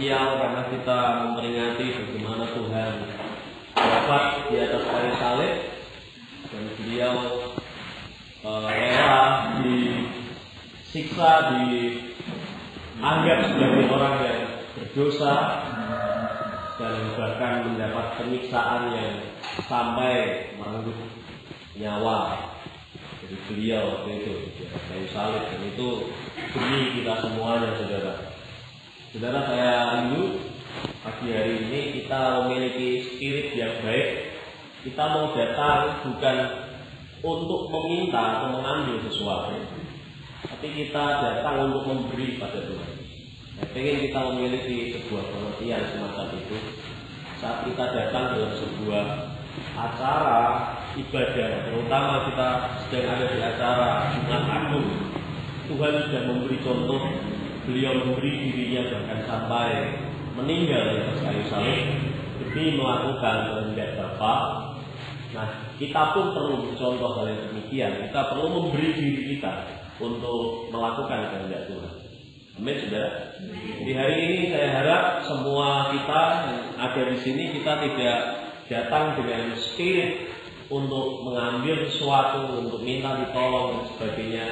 spesial karena kita memperingati bagaimana Tuhan wafat di atas kayu salib dan beliau rela disiksa, dianggap sebagai orang yang berdosa dan bahkan mendapat penyiksaan yang sampai merenggut nyawa dari beliau waktu itu di atas kayu salib. Dan itu demi kita semuanya, saudara. Saudara, saya rindu pagi hari ini kita memiliki spirit yang baik. Kita mau datang bukan untuk meminta atau mengambil sesuatu, tapi kita datang untuk memberi pada Tuhan. Saya ingin kita memiliki sebuah pengertian semacam itu saat kita datang dalam sebuah acara ibadah, terutama kita sedang ada di acara Jumat Agung. Tuhan sudah memberi contoh, beliau memberi dirinya bahkan sampai meninggal di atas kayu salib demi melakukan kehendak Bapa. Nah, kita pun perlu contoh hal yang demikian. Kita perlu memberi diri kita untuk melakukan kehendak Tuhan. Amin, saudara. Di hari ini saya harap semua kita yang ada di sini, kita tidak datang dengan spirit untuk mengambil sesuatu, untuk minta ditolong dan sebagainya,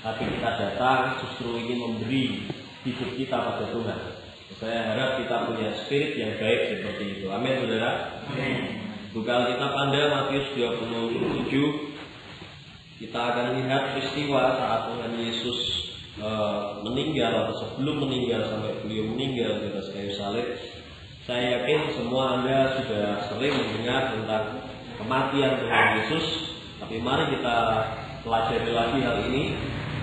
tapi kita datang justru ingin memberi hidup kita pada Tuhan. Saya harap kita punya spirit yang baik seperti itu. Amin, saudara. Amin. Buka Alkitab Anda Matius 27. Kita akan lihat peristiwa saat Tuhan Yesus meninggal atau sebelum meninggal sampai beliau meninggal di atas kayu salib. Saya yakin semua Anda sudah sering mendengar tentang kematian Tuhan Yesus, tapi mari kita pelajari lagi hal ini.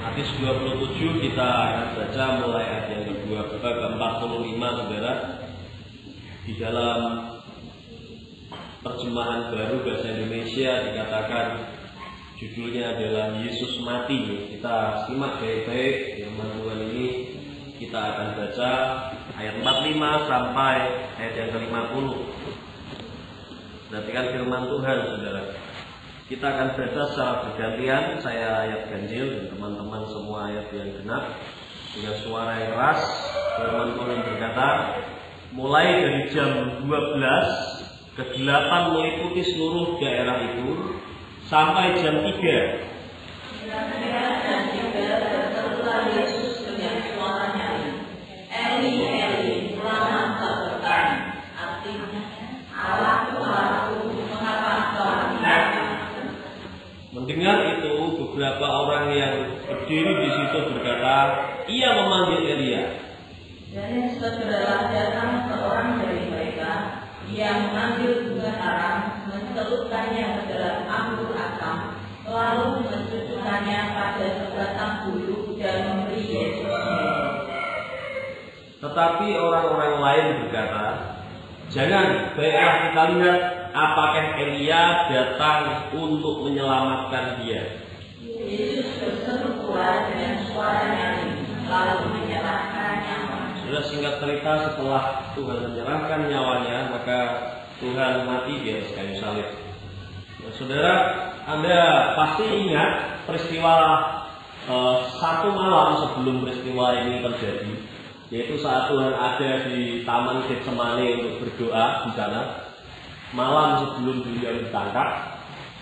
Matius 27 kita akan baca mulai ayat yang ke-45, saudara. Di dalam terjemahan baru bahasa Indonesia dikatakan judulnya adalah Yesus mati. Kita simak baik-baik firman Tuhan ini. Kita akan baca ayat 45 sampai ayat yang ke-50. Perhatikan firman Tuhan, saudara. Kita akan baca secara bergantian. Saya ayat ganjil dan teman-teman semua ayat yang genap. Dengan suara yang keras firman Tuhan berkata, mulai dari jam 12 kegelapan meliputi seluruh daerah itu sampai jam 3. Dan juga berserulah Yesus dengan suara nyaring, Eli, Eli, lama sabachthani, artinya Allahku, Allahku, mengapa engkau meninggalkanku? Mendengar itu, beberapa orang yang berdiri di situ berkata, ia memanggil Elia. Dan segeralah datang seorang dari mereka. Ia mengambil bunga arang, mencelupkannya ke dalam anggur asam, lalu mencucukkannya pada sebatang bulu dan memberi Yesus minum. Tetapi orang-orang lain berkata, jangan, baiklah kita lihat apakah Elia datang untuk menyelamatkan dia. Yesus berseru pula dengan suara nyaring, lalu menyerahkan nyawa. Sudah singkat cerita, setelah Tuhan menyerahkan nyawanya, maka Tuhan mati di atas kayu salib. Nah, saudara, Anda pasti ingat peristiwa satu malam sebelum peristiwa ini terjadi, yaitu saat Tuhan ada di Taman Getsemani untuk berdoa di sana. Malam sebelum beliau ditangkap,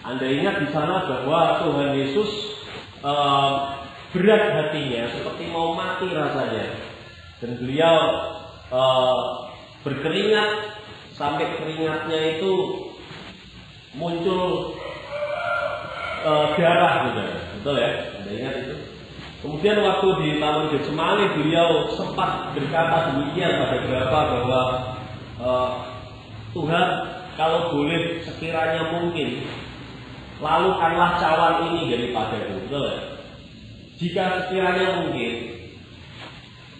Anda ingat di sana bahwa Tuhan Yesus berat hatinya, seperti mau mati rasanya. Dan beliau berkeringat sampai keringatnya itu muncul darah, betul ya? Anda ingat itu? Kemudian waktu di Taman Getsemani beliau sempat berkata demikian pada Bapa bahwa Tuhan, kalau boleh sekiranya mungkin, lalukanlah cawan ini daripadaku, betul ya? Jika sekiranya mungkin,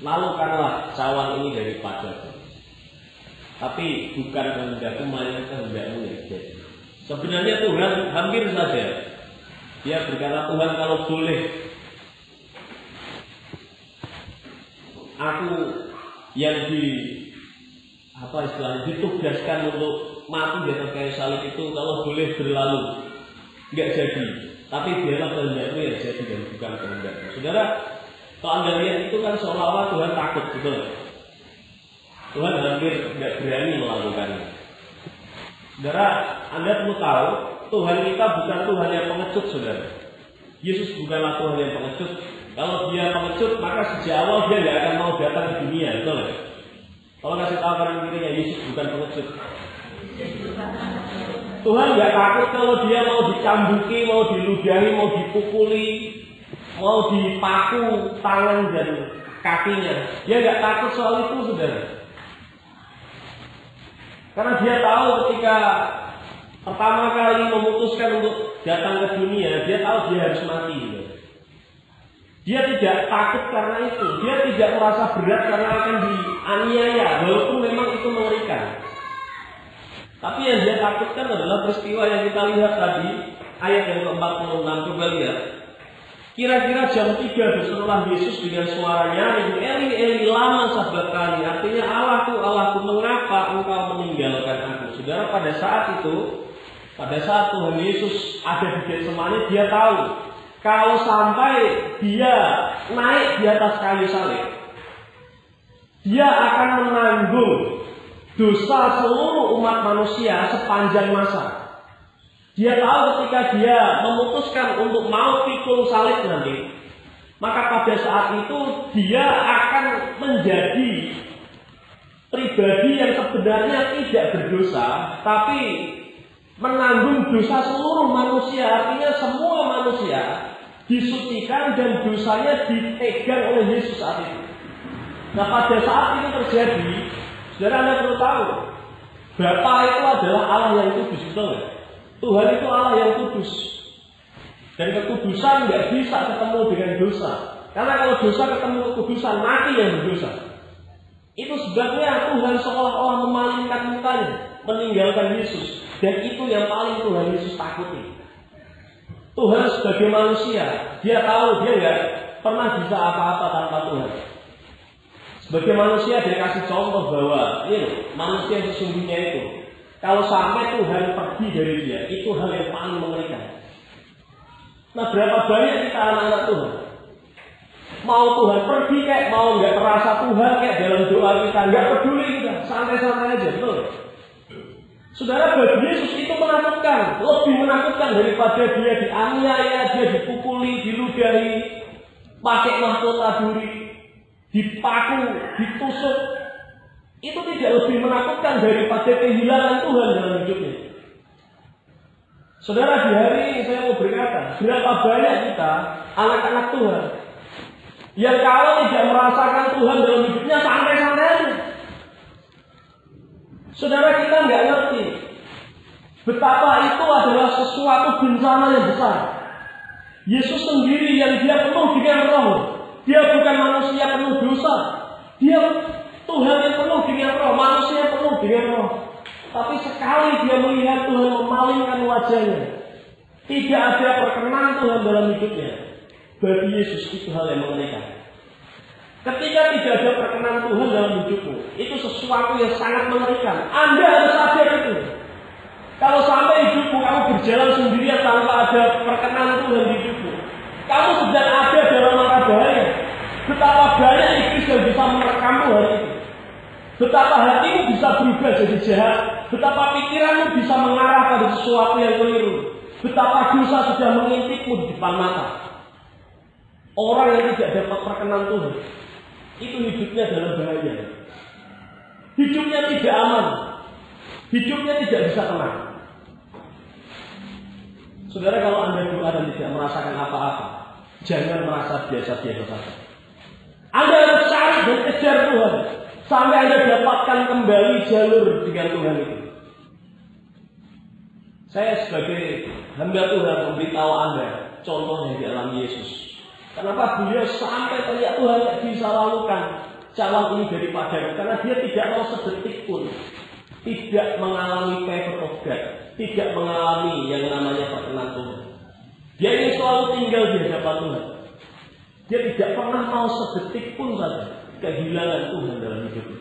lalukanlah cawan ini daripadaku. Tapi bukan kehendakku, melainkan kehendakmu yang jadi. Sebenarnya Tuhan hampir saja dia berkata, Tuhan kalau boleh aku yang ditugaskan untuk mati di atas kayu salib itu kalau boleh berlalu, nggak jadi. Tapi biarlah kehendakmu yang jadi dan bukan kehendakmu. Saudara, kalau Anda lihat itu kan seolah-olah Tuhan takut, betul? Tuhan hampir tidak berani melakukannya. Saudara, Anda perlu tahu, Tuhan kita bukan Tuhan yang pengecut, saudara. Yesus bukanlah Tuhan yang pengecut. Kalau dia pengecut, maka sejak awal dia tidak akan mau datang ke dunia, betul ya? Kalau kasih tahu kanan kirinya, Yesus bukan pengecut. Tuhan nggak takut kalau dia mau dicambuki, mau diludahi, mau dipukuli, mau dipaku tangan dan kakinya. Dia nggak takut soal itu, saudara. Karena dia tahu ketika pertama kali memutuskan untuk datang ke dunia, dia tahu dia harus mati. Dia tidak takut karena itu. Dia tidak merasa berat karena akan dianiaya, walaupun memang itu mengerikan. Tapi yang dia takutkan adalah peristiwa yang kita lihat tadi, ayat yang ke-46. Coba lihat. Kira-kira jam 3 berserulah Yesus dengan suara nyaring, Eli, Eli, lama sabachthani. Artinya, Allahku, Allahku, mengapa engkau meninggalkan aku? Saudara, pada saat itu, pada saat Tuhan Yesus ada di Getsemani, dia tahu kalau sampai dia naik di atas kayu salib, dia akan menanggung dosa seluruh umat manusia sepanjang masa. Dia tahu ketika dia memutuskan untuk mau pikul salib nanti, maka pada saat itu dia akan menjadi pribadi yang sebenarnya tidak berdosa, tapi menanggung dosa seluruh manusia. Artinya semua manusia disucikan dan dosanya dipegang oleh Yesus saat itu. Nah, pada saat itu terjadi, saudara, Anda perlu tahu, Bapa itu adalah Allah yang kudus, betul nggak? Tuhan itu Allah yang kudus. Dan kekudusan nggak bisa ketemu dengan dosa. Karena kalau dosa ketemu kekudusan, mati yang berdosa. Itu sebabnya Tuhan seolah-olah memalingkan mukanya, meninggalkan Yesus. Dan itu yang paling Tuhan Yesus takuti. Tuhan sebagai manusia, dia tahu dia nggak pernah bisa apa-apa tanpa Tuhan. Sebagai manusia dia kasih contoh bahwa ini manusia sesungguhnya itu, kalau sampai Tuhan pergi dari dia, itu hal yang paling mengerikan. Nah, berapa banyak kita anak-anak Tuhan, mau Tuhan pergi kayak mau nggak terasa Tuhan kayak dalam doa kita, nggak peduli kita, santai-santai aja, betul? Saudara, bagi Yesus itu menakutkan, lebih menakutkan daripada dia dianiaya, dia dipukuli, diludahi, pakai mahkota duri, dipaku, ditusuk. Itu tidak lebih menakutkan daripada kehilangan Tuhan dalam hidupnya. Saudara, di hari ini saya mau berkata, berapa banyak kita anak-anak Tuhan yang kalau tidak merasakan Tuhan dalam hidupnya santai-santai aja. Saudara, kita nggak ngerti betapa itu adalah sesuatu bencana yang besar. Yesus sendiri yang dia penuh dengan roh, dia bukan manusia penuh dosa, dia Tuhan yang penuh dengan roh, manusia yang penuh dengan roh. Tapi sekali dia melihat Tuhan memalingkan wajahnya, tidak ada perkenan Tuhan dalam hidupnya. Bagi Yesus itu hal yang mengerikan. Ketika tidak ada perkenan Tuhan dalam hidupmu, itu sesuatu yang sangat mengerikan. Anda harus sadar itu. Kalau sampai hidupmu kamu berjalan sendirian tanpa ada perkenan Tuhan di hidupmu, kamu sedang ada dalam mara bahaya. Betapa banyak iblis yang bisa merekammu hari itu. Betapa hatimu bisa berubah jadi jahat. Betapa pikiranmu bisa mengarah pada sesuatu yang keliru. Betapa dosa sudah mengintipmu di depan mata. Orang yang tidak dapat perkenan Tuhan, itu hidupnya dalam bahaya. Hidupnya tidak aman. Hidupnya tidak bisa tenang. Saudara, kalau Anda doa dan tidak merasakan apa-apa, jangan merasa biasa-biasa saja. Anda harus cari dan kejar Tuhan sampai Anda dapatkan kembali jalur dengan Tuhan itu. Saya sebagai hamba Tuhan memberitahu Anda contoh yang dialami Yesus. Kenapa beliau sampai teriak Tuhan tidak bisa lakukan calon ini daripada, karena dia tidak mau sedetik pun tidak mengalami favor of God, tidak mengalami yang namanya perkenan Tuhan. Dia ingin selalu tinggal di hadapan Tuhan. Dia tidak pernah mau sedetik pun saja kehilangan Tuhan dalam hidupnya.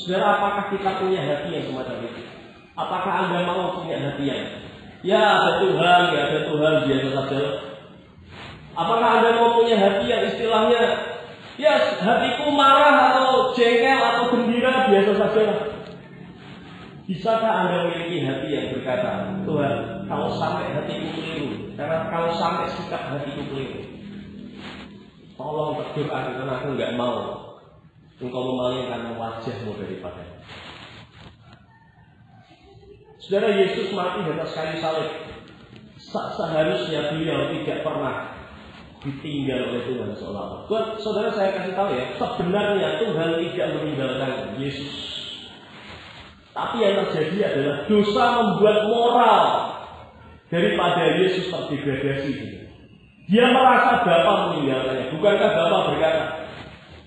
Saudara, apakah kita punya hati yang semacam itu? Apakah Anda mau punya hati yang ada Tuhan, biasa saja? Apakah Anda mau punya hati yang istilahnya Ya hatiku marah atau jengkel atau gembira biasa saja. Bisakah Anda memiliki hati yang berkata, Tuhan, kalau sampai hatiku keliru, karena kalau sampai sikap hatiku keliru, tolong tegur aku karena aku nggak mau Engkau memalingkan wajahmu daripada. Saudara, Yesus mati di atas kayu salib. Seharusnya beliau tidak pernah ditinggal oleh Tuhan seolah-olah. Buat saudara, saya kasih tahu ya, sebenarnya Tuhan tidak meninggalkan Yesus. Tapi yang terjadi adalah dosa membuat moral daripada Yesus terdegradasi. Dia merasa Bapa meninggalkannya. Bukankah Bapa berkata,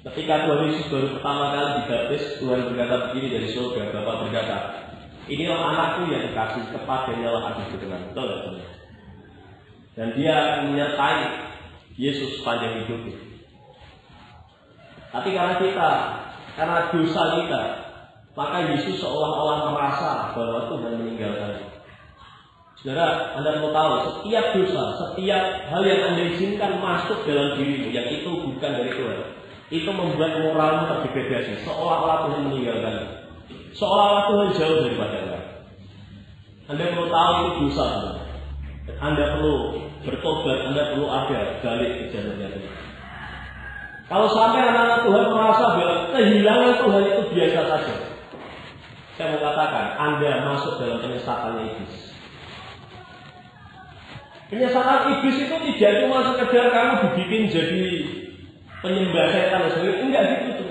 ketika Tuhan Yesus baru pertama kali dibaptis, Tuhan berkata begini dari surga. Bapa berkata, inilah anakku yang dikasih, kepadanya lah aku berkenan. Betul. Dan dia akan menyertai Yesus sepanjang hidupnya. Tapi karena dosa kita, maka Yesus seolah-olah merasa bahwa Tuhan meninggalkannya. Saudara, Anda perlu tahu, setiap dosa, setiap hal yang Anda izinkan masuk dalam dirimu, yang itu bukan dari Tuhan, itu membuat moralmu terdegradasi, seolah-olah Tuhan meninggalkannya, seolah-olah Tuhan jauh daripada Anda. Anda perlu tahu itu dosa. Anda perlu bertobat, Anda perlu ada balik ke jalurnya Tuhan. Kalau sampai anak-anak Tuhan merasa bahwa kehilangan Tuhan itu biasa saja, saya mau katakan, Anda masuk dalam penyesatannya iblis. Penyesatan iblis itu tidak cuma sekedar kamu dibikin jadi penyembah setan dan sebagainya. Enggak gitu.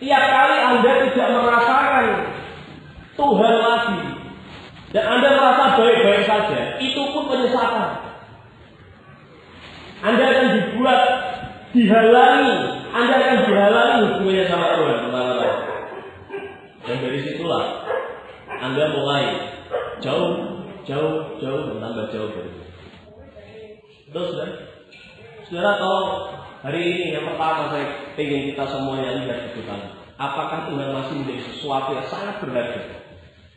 Tiap kali Anda tidak merasakan Tuhan lagi, dan Anda merasa baik-baik saja, itu pun penyesatan. Anda akan dihalangi hubungannya sama Tuhan. Dan dari situlah Anda mulai jauh dan tambah jauh dari itu. Betul, saudara, kalau hari ini yang pertama saya ingin kita semuanya lihat itu kan, apakah Tuhan masih menjadi sesuatu yang sangat berharga?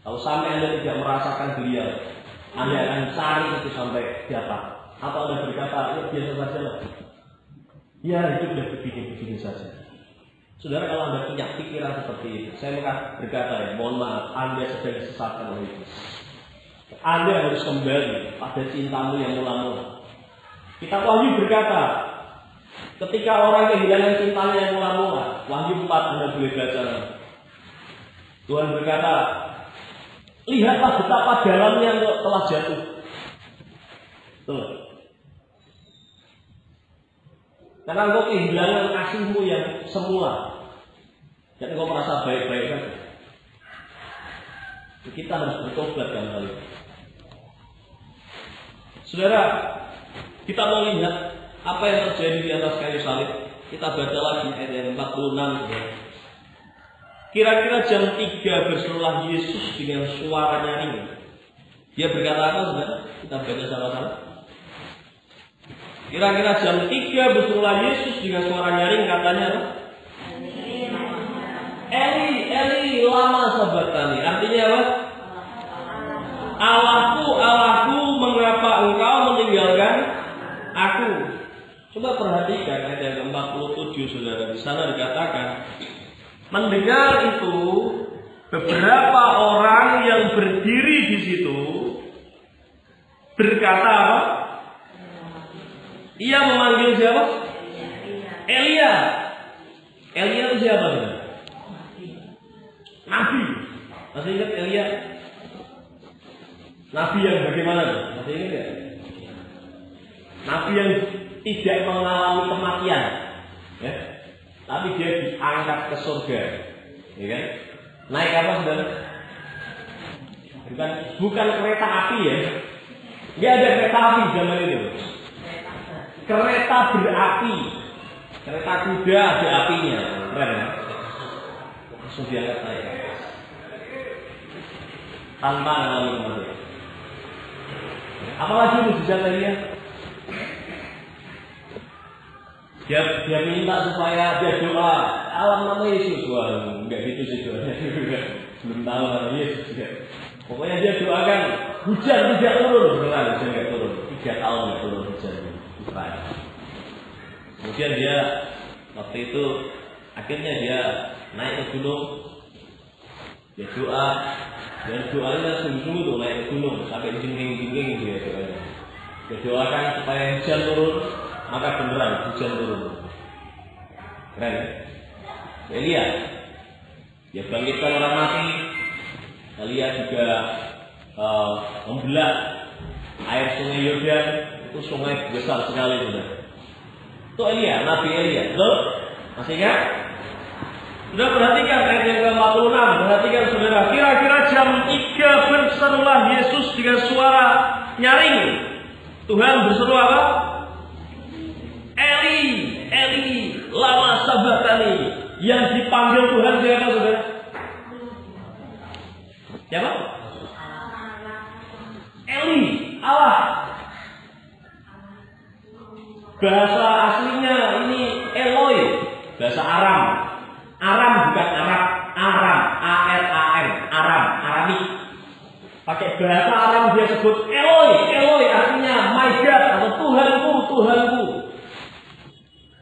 Kalau sampai Anda tidak merasakan beliau, Anda akan cari itu sampai dapat. Atau Anda berkata, ya biasa saja lah. Ya itu sudah begini saja. Saudara, kalau Anda punya pikiran seperti itu, saya berkata ya, mohon maaf, Anda sedang disesatkan oleh Yesus. Anda harus kembali pada cintamu yang mula-mula. Kitab Wahyu berkata, ketika orang kehilangan cintanya yang mula-mula, Wahyu 4 Anda boleh baca. Tuhan berkata, lihatlah betapa dalamnya telah jatuh. Tuh. Karena engkau kehilangan kasihmu yang semula, dan engkau merasa baik-baik saja. Kita harus bertobat dalam hal ini. Saudara, kita mau lihat apa yang terjadi di atas kayu salib. Kita baca lagi ayat 46. Kira-kira jam 3 berserulah Yesus dengan suara nyaring. Dia berkata apa, saudara? Kita baca sama-sama. Kira-kira jam 3 berserulah Yesus dengan suara nyaring, katanya apa? Eli, Eli, lama sabachthani. Artinya apa? Allahku, Allahku, mengapa engkau meninggalkan aku? Coba perhatikan ayat 47, saudara. Di sana dikatakan, mendengar itu, beberapa orang yang berdiri di situ berkata apa? Ia memanggil siapa? Elia. Elia itu siapa? Nabi. Masih ingat Elia? Nabi yang bagaimana? Masih ingat ya? Nabi yang tidak mengalami kematian, ya? Tapi dia diangkat ke surga, ya kan? Naik apa, saudara? Bukan kereta api ya? Nggak ada kereta api zaman itu. Kereta berapi, kereta kuda ada apinya, keren ya? Langsung diangkat naik tanpa mengalami kematian. Apalagi mujizat lainnya? Dia minta supaya dia doa alam nama Yesus. Wah, enggak gitu sih doanya. Belum tahu nama Yesus juga. Pokoknya dia doakan hujan tidak turun. Beneran hujan tidak turun. 3 tahun tidak turun hujan. Kemudian dia Waktu itu akhirnya dia naik ke gunung, dia doa, dan doanya sungguh-sungguh tuh naik ke gunung sampai jingking-jingking dia doanya. Dia doakan supaya hujan turun, maka beneran hujan turun. Keren. Elia, dia bangkitkan orang mati. Elia juga membelah air sungai Yordan, itu sungai besar sekali sudah. Itu Elia, Nabi Elia, betul? Masih ingat? Sudah perhatikan ayat yang ke-46. Perhatikan saudara, kira-kira jam 3 berserulah Yesus dengan suara nyaring. Tuhan berseru apa? Eli, Eli, lama sabachthani. Yang dipanggil Tuhan siapa saudara? Siapa? Eli, Allah. Bahasa aslinya ini Eloi, bahasa Aram. Aram bukan Arab, Aram, A-R-A-M, Aram, Arami. Pakai bahasa Aram dia sebut Eloi, Eloi artinya my God atau Tuhanku, Tuhanku.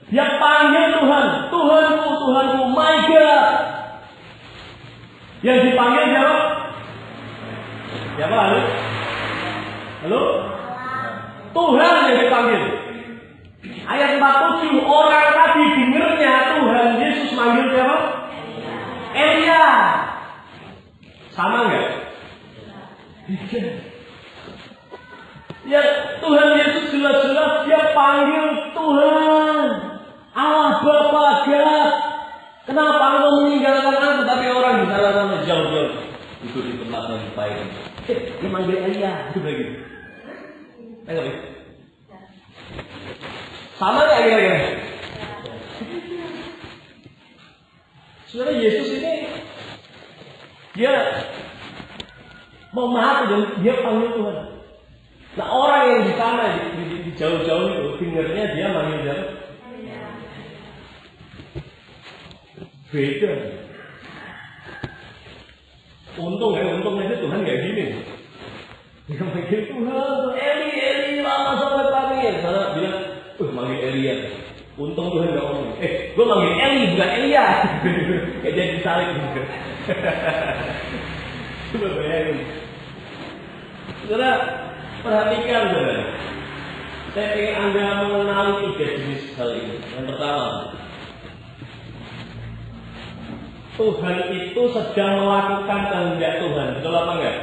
Dia panggil Tuhan, Tuhanku, Tuhanku, my God. Yang dipanggil siapa? Siapa lalu? Halo? Tuhan yang dipanggil. Ayat 47, orang tadi dengernya Tuhan Yesus manggil siapa? Elia. Sama enggak? Ya, Tuhan Yesus jelas-jelas dia panggil Tuhan Allah Bapa God. Kenapa engkau meninggalkan aku? Tapi orang di sana jauh-jauh duduk di tempat yang baik. Dia manggil Elia, itu begitu. Enggak bisa. Sama nggak kira-kira? Saudara, Yesus ini dia mau mati dan dia panggil Tuhan. Nah, orang yang di sana di jauh-jauh itu dengarnya dia manggil siapa? Beda. Untungnya itu Tuhan nggak gini. Dia manggil Tuhan, Eli, Eli, lama sabachthani. Sana bilang, manggil Elia. Untung Tuhan nggak ngomong. Gue manggil Eli bukan Elia. Kayak jadi salib juga. Coba bayangin. Saudara, perhatikan saudara. Saya ingin Anda mengenali 3 jenis hal ini. Yang pertama, Tuhan itu sedang melakukan kehendak Tuhan. Betul apa enggak?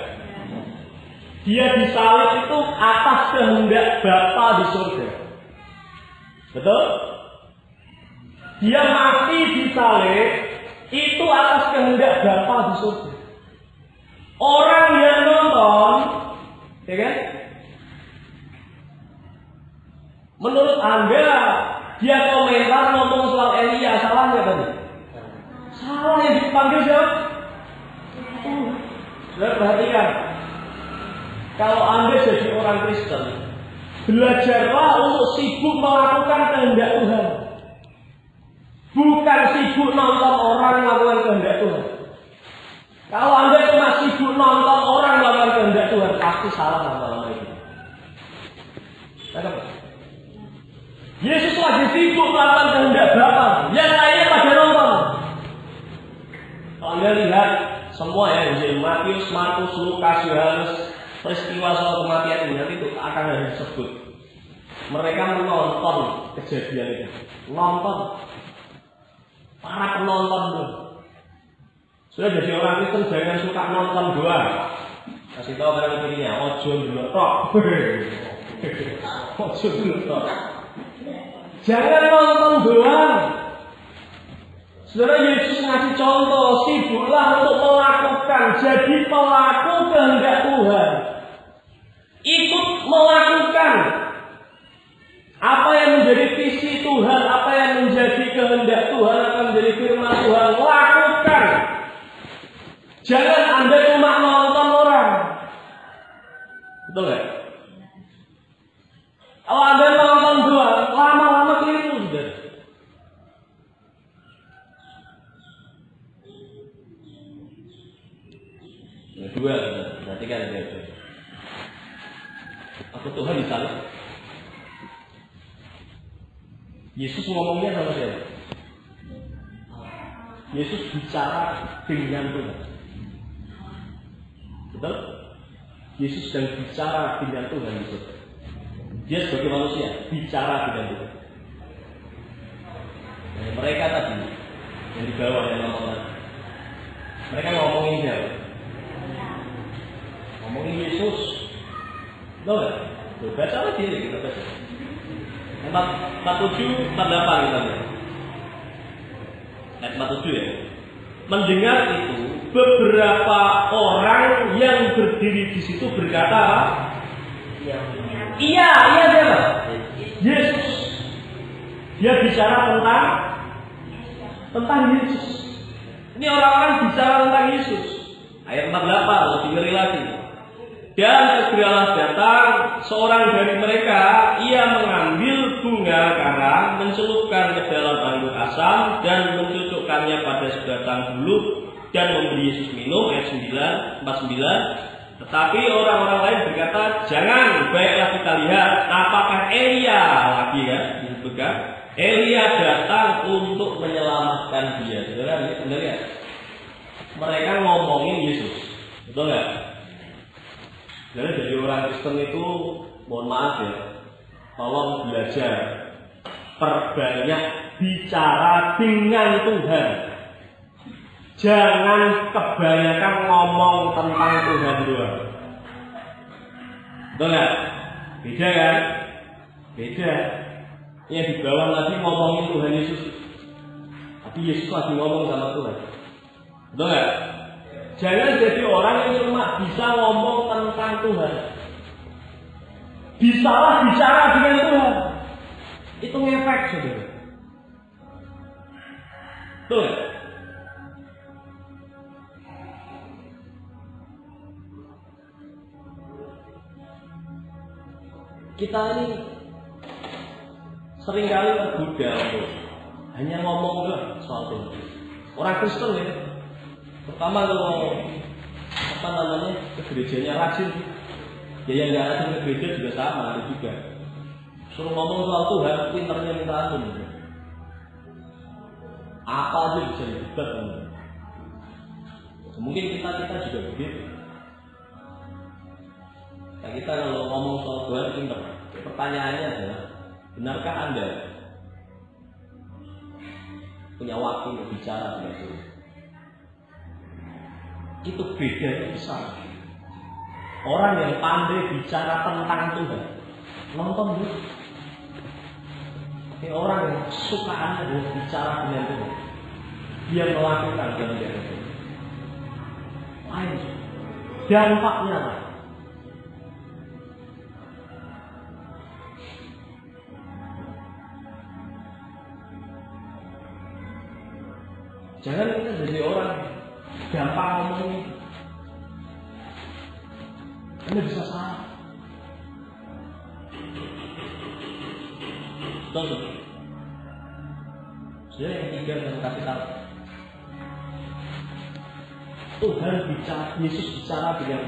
Dia disalib itu atas kehendak Bapa di surga. Betul? Dia mati disalib itu atas kehendak Bapa di surga. Orang yang nonton, ya kan? Menurut Anda, dia komentar ngomong soal Elia, salah nggak tadi? Salah, yang dipanggil siapa? Sudah perhatikan. Kalau Anda jadi orang Kristen, belajarlah untuk sibuk melakukan kehendak Tuhan. Bukan sibuk nonton orang melakukan kehendak Tuhan. Kalau Anda cuma sibuk nonton orang melakukan kehendak Tuhan, pasti salah lama-lama itu. Kenapa? Yesus lagi sibuk melakukan kehendak Bapa, yang lainnya pada nonton. Kalau Anda lihat semua ya, Injil Matius, Markus, Lukas, Yohanes, peristiwa soal kematian ini nanti itu akan ada disebut. Mereka menonton kejadian itu, nonton. Para penonton itu. Sudah jadi orang Kristen jangan suka nonton doang. Kasih tahu pada dirinya, ojo dulu tok. Ojo dulu tok. Jangan nonton doang. Saudara, Yesus ngasih contoh, sibuklah untuk melakukan, jadi pelaku kehendak Tuhan. Ikut melakukan apa yang menjadi visi Tuhan, apa yang menjadi kehendak Tuhan, apa yang menjadi firman Tuhan, lakukan. Jangan Anda cuma nonton orang. Betul nggak? Kalau Anda nonton doang, lama-lama keliru sudah. Yang kedua, perhatikan dia. Aku Tuhan disalib. Yesus ngomongnya sama siapa? Yesus bicara dengan Tuhan. Betul? Yesus sedang bicara dengan Tuhan itu. Dia sebagai manusia bicara dengan Tuhan. Nah, mereka tadi yang di bawah yang ngomong, mereka ngomongin dia, ngomongin Yesus. Tahu nggak? Baca lagi kita baca. 47, 48 kita lihat. Ayat 47 ya. Mendengar itu, beberapa orang yang berdiri di situ berkata, iya siapa? Yesus. Dia bicara tentang Yesus. Ini orang-orang bicara tentang Yesus. Ayat 48 lebih ngeri lagi. Dan segeralah datang seorang dari mereka, ia mengambil bunga karang, mencelupkan ke dalam anduk asam dan mencucukkannya pada sebatang bulu dan memberi Yesus minum. Ayat 49. Tetapi orang-orang lain berkata, jangan, baiklah kita lihat apakah Elia lagi ya disebutkan. Elia datang untuk menyelamatkan dia. Saudara lihat. Mereka ngomongin Yesus, betul nggak? Jadi orang Kristen itu, mohon maaf ya, tolong belajar perbanyak bicara dengan Tuhan. Jangan kebanyakan ngomong tentang Tuhan doang. Betul nggak? Beda kan? Beda. Yang di bawah tadi ngomongin Tuhan Yesus, tapi Yesus lagi ngomong sama Tuhan. Betul nggak? Jangan jadi orang yang cuma bisa ngomong tentang Tuhan. Bisalah bicara dengan Tuhan. Itu ngefek, saudara. Betul nggak? Kita ini seringkali tergoda untuk hanya ngomong doang soal Tuhan. Orang Kristen ya, pertama kalau ke gerejanya rajin, ya yang nggak rajin ke gereja juga sama, ada juga. Suruh ngomong soal Tuhan, pinternya minta ampun. Apa aja bisa didebat. Mungkin kita juga begitu. Nah, kita kalau ngomong soal Tuhan pinter. Pertanyaannya adalah, benarkah Anda punya waktu untuk bicara dengan Tuhan? Itu bedanya besar. Orang yang pandai bicara tentang Tuhan, nonton dulu. Ini orang yang kesukaannya adalah bicara dengan Tuhan. Dia melakukan dengan Tuhan. Lain. Dampaknya apa? Jangan kita jadi orang gampang ngomongin. Anda bisa salah. Betul. Sudah yang ketiga yang kasih tahu. Tuhan bicara, Yesus bicara dengan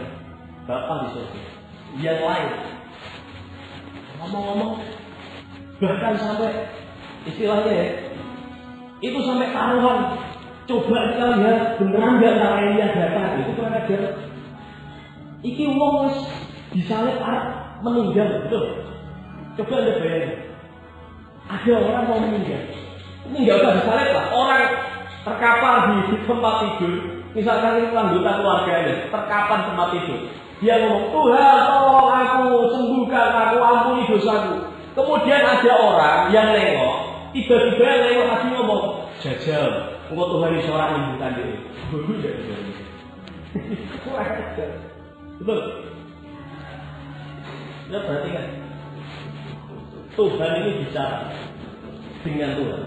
Bapa di surga. Yang lain. Ngomong-ngomong, bahkan sampai istilahnya ya, itu sampai taruhan. Coba kita lihat beneran nggak cara Elia datang, itu kurang ajar. Iki wong disalib arep meninggal, betul. Coba Anda bayangin, ada orang mau meninggal, ini nggak usah disalib lah, orang terkapar di tempat tidur, misalkan itu anggota keluarganya, terkapar tempat tidur, dia ngomong, Tuhan tolong aku, sembuhkan aku, ampuni dosaku. Kemudian ada orang yang nengok, tiba-tiba yang nengok lagi ngomong, jajal. Engkau Tuhan ini seorang menyembuhkan diri. Betul. Ya berarti kan Tuhan ini bicara dengan Tuhan.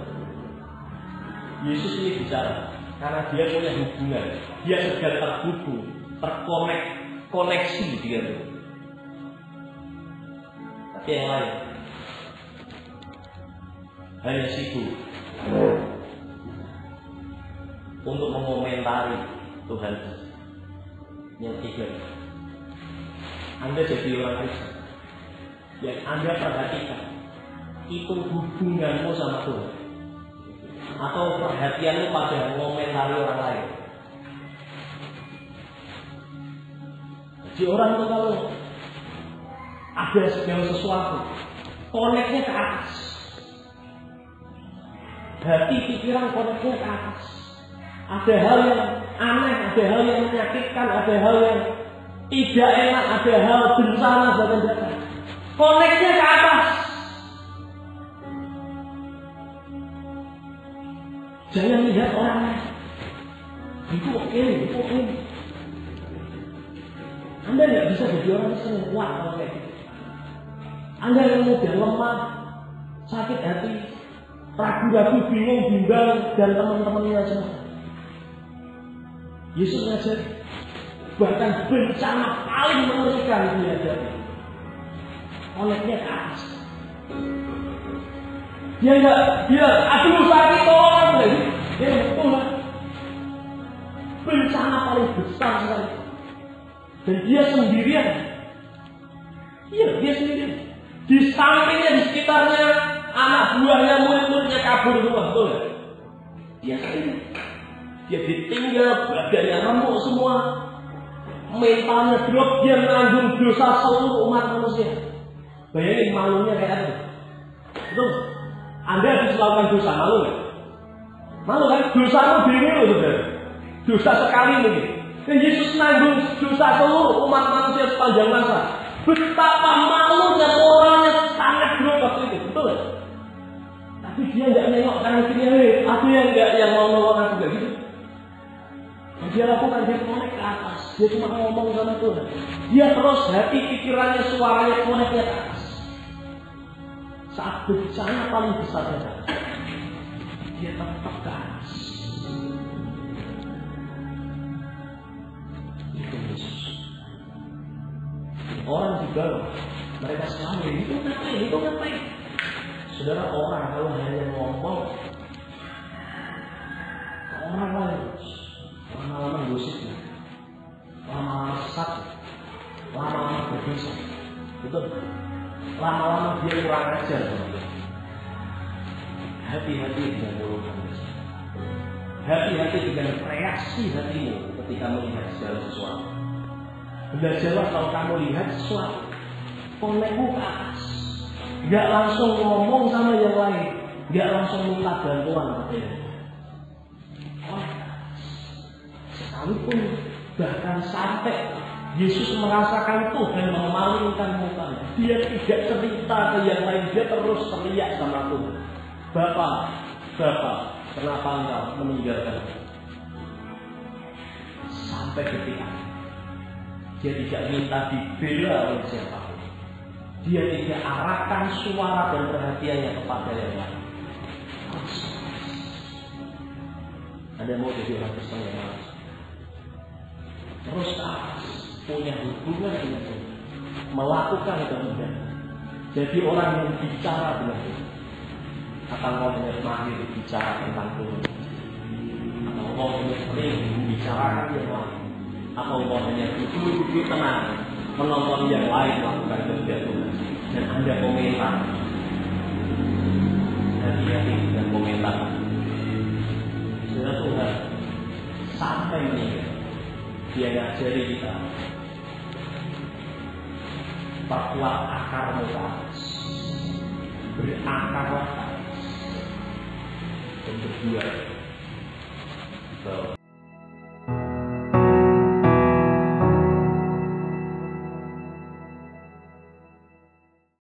Yesus ini bicara karena dia punya hubungan. Dia sedang terhubung, terkoneksi dengan Tuhan. Tapi yang lain hanya sibuk untuk mengomentari Tuhan. Yang ketiga, Anda jadi orang Kristen yang Anda perhatikan itu hubunganmu sama Tuhan. atau perhatianmu pada ngomentari orang lain. Jadi orang itu kalau ada segala sesuatu, koneknya ke atas. Hati pikiran koneknya ke atas. Ada hal yang aneh, ada hal yang menyakitkan, ada hal yang tidak enak, ada hal bencana dan datang. Koneknya ke atas. Jangan lihat orang lain. Itu oke. Anda nggak bisa jadi orang yang kuat kalau kayak gitu. Anda yang mudah lemah, sakit hati, ragu-ragu, bingung, bimbang, dan teman-temannya semua. Yesus ngajar, bahkan bencana paling mengerikan dihadapi. Koneknya ke atas. Dia enggak bilang, aduh sakit tolong. Dia betul lah. Bencana paling besar sekali. Dan dia sendirian. Iya, dia sendirian. Di sampingnya, di sekitarnya, anak buahnya, murid-muridnya kabur semua, betul ya? Dia sendirian. Dia ditinggal, badannya remuk semua, mentalnya drop, dia menanggung dosa seluruh umat manusia. Bayangin malunya kayak apa? Betul? Anda habis melakukan dosa, malu nggak? Malu kan? Dosamu diri loh, saudara. Dosa sekali mungkin. Dan Yesus menanggung dosa seluruh umat manusia sepanjang masa. Betapa malunya orangnya sangat drop waktu itu, betul ya? Tapi dia nggak nengok kanan kiri, aku yang nggak yang mau nolong aku nggak gitu. Dia lakukan, dia connect ke atas. Dia cuma ngomong sama Tuhan. Dia terus hati pikirannya, suaranya connect-nya ke atas. Saat bencana paling besar datang, dia tetap ke atas. Itu Yesus. Orang di bawah, mereka selalu itu ngapain? Saudara, orang kalau hanya ngomong, orang lain lama-lama gosipnya, lama-lama sesat, lama-lama berdosa, betul? Lama-lama dia kurang ajar. Hati-hati dengan mulut. Hati-hati dengan reaksi hatimu ketika melihat segala sesuatu. Belajarlah kalau kamu lihat sesuatu, konekmu ke atas. Gak langsung ngomong sama yang lain, gak langsung minta bantuan kepada sekalipun bahkan sampai Yesus merasakan Tuhan memalingkan mukanya, dia tidak cerita ke yang lain, dia terus teriak sama Tuhan, Bapak, kenapa engkau meninggalkan aku? Sampai ketika dia tidak minta dibela oleh siapapun, dia tidak arahkan suara dan perhatiannya kepada yang lain. Ada mau jadi orang Kristen yang malas, terus ke atas, punya hubungan dengan Tuhan, melakukan kehendak, jadi orang yang bicara dengan Tuhan. Atau mau hanya mahir bicara tentang Tuhan, atau mau hanya sering membicarakan yang lain, atau mau hanya duduk tenang menonton yang lain melakukan kehendak Tuhan, dan Anda komentar. Hati-hati dengan komentar. Saudara, Tuhan sampai meninggal, dia ngajari kita perkuat akarmu ke atas, berakarlah ke atas, dan berbuat.